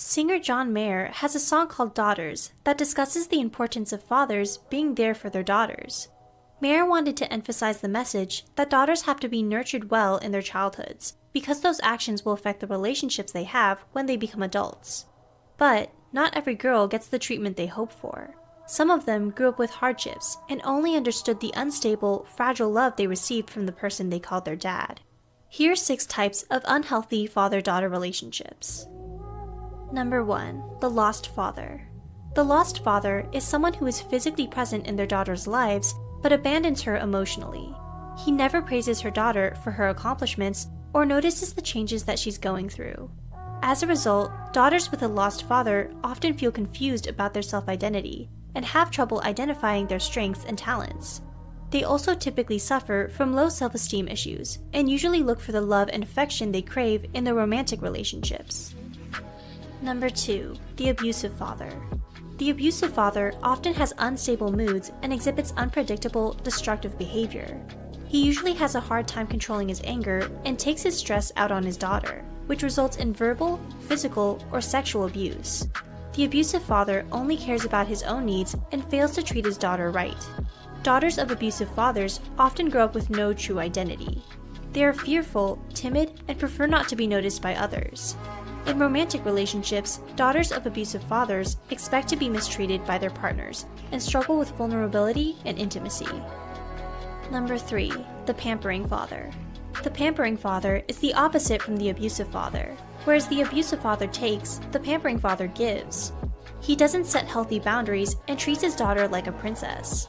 Singer John Mayer has a song called Daughters that discusses the importance of fathers being there for their daughters. Mayer wanted to emphasize the message that daughters have to be nurtured well in their childhoods, because those actions will affect the relationships they have when they become adults. But not every girl gets the treatment they hope for. Some of them grew up with hardships and only understood the unstable, fragile love they received from the person they called their dad. Here are 6 types of unhealthy father-daughter relationships. Number 1. The lost father. The lost father is someone who is physically present in their daughter's lives but abandons her emotionally. He never praises her daughter for her accomplishments or notices the changes that she's going through. As a result, daughters with a lost father often feel confused about their self-identity and have trouble identifying their strengths and talents. They also typically suffer from low self-esteem issues and usually look for the love and affection they crave in their romantic relationships. Number 2. The abusive father. The abusive father often has unstable moods and exhibits unpredictable, destructive behavior. He usually has a hard time controlling his anger and takes his stress out on his daughter, which results in verbal, physical, or sexual abuse. The abusive father only cares about his own needs and fails to treat his daughter right. Daughters of abusive fathers often grow up with no true identity. They are fearful, timid, and prefer not to be noticed by others. In romantic relationships, daughters of abusive fathers expect to be mistreated by their partners and struggle with vulnerability and intimacy. Number 3. The pampering father. The pampering father is the opposite from the abusive father. Whereas the abusive father takes, the pampering father gives. He doesn't set healthy boundaries and treats his daughter like a princess.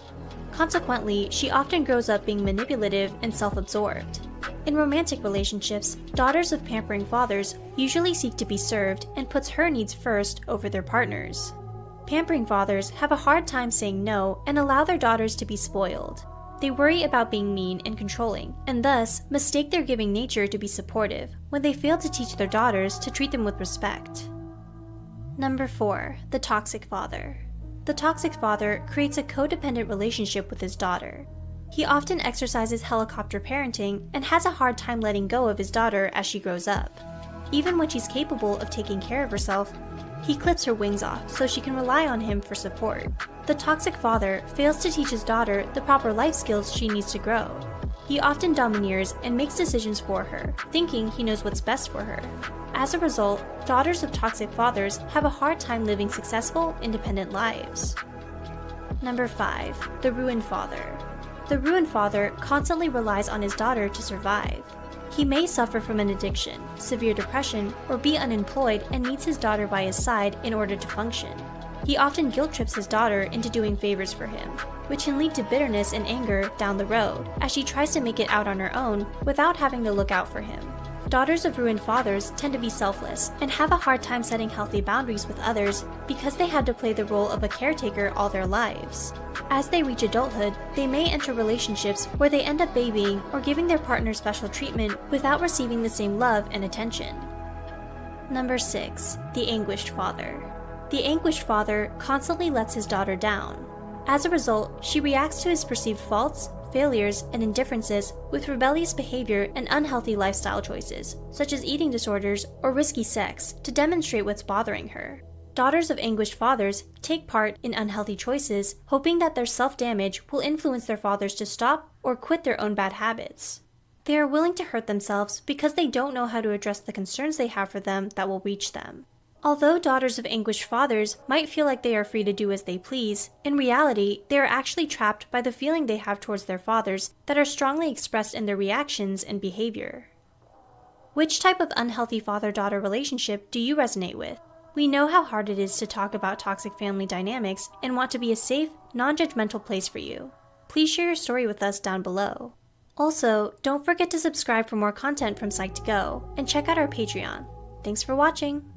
Consequently, she often grows up being manipulative and self-absorbed. In romantic relationships, daughters of pampering fathers usually seek to be served and puts her needs first over their partners. Pampering fathers have a hard time saying no and allow their daughters to be spoiled. They worry about being mean and controlling, and thus mistake their giving nature to be supportive when they fail to teach their daughters to treat them with respect. Number 4. The toxic father. The toxic father creates a codependent relationship with his daughter. He often exercises helicopter parenting and has a hard time letting go of his daughter as she grows up. Even when she's capable of taking care of herself, he clips her wings off so she can rely on him for support. The toxic father fails to teach his daughter the proper life skills she needs to grow. He often domineers and makes decisions for her, thinking he knows what's best for her. As a result, daughters of toxic fathers have a hard time living successful, independent lives. Number 5. The ruined father. The ruined father constantly relies on his daughter to survive. He may suffer from an addiction, severe depression, or be unemployed and needs his daughter by his side in order to function. He often guilt trips his daughter into doing favors for him, which can lead to bitterness and anger down the road as she tries to make it out on her own without having to look out for him. Daughters of ruined fathers tend to be selfless and have a hard time setting healthy boundaries with others because they had to play the role of a caretaker all their lives. As they reach adulthood, they may enter relationships where they end up babying or giving their partner special treatment without receiving the same love and attention. Number 6. The anguished father. The anguished father constantly lets his daughter down. As a result, she reacts to his perceived faults, failures, and indifferences with rebellious behavior and unhealthy lifestyle choices, such as eating disorders or risky sex, to demonstrate what's bothering her. Daughters of anguished fathers take part in unhealthy choices, hoping that their self-damage will influence their fathers to stop or quit their own bad habits. They are willing to hurt themselves because they don't know how to address the concerns they have for them that will reach them. Although daughters of anguished fathers might feel like they are free to do as they please, in reality, they are actually trapped by the feeling they have towards their fathers that are strongly expressed in their reactions and behavior. Which type of unhealthy father-daughter relationship do you resonate with? We know how hard it is to talk about toxic family dynamics and want to be a safe, non-judgmental place for you. Please share your story with us down below. Also, don't forget to subscribe for more content from Psych2Go and check out our Patreon. Thanks for watching!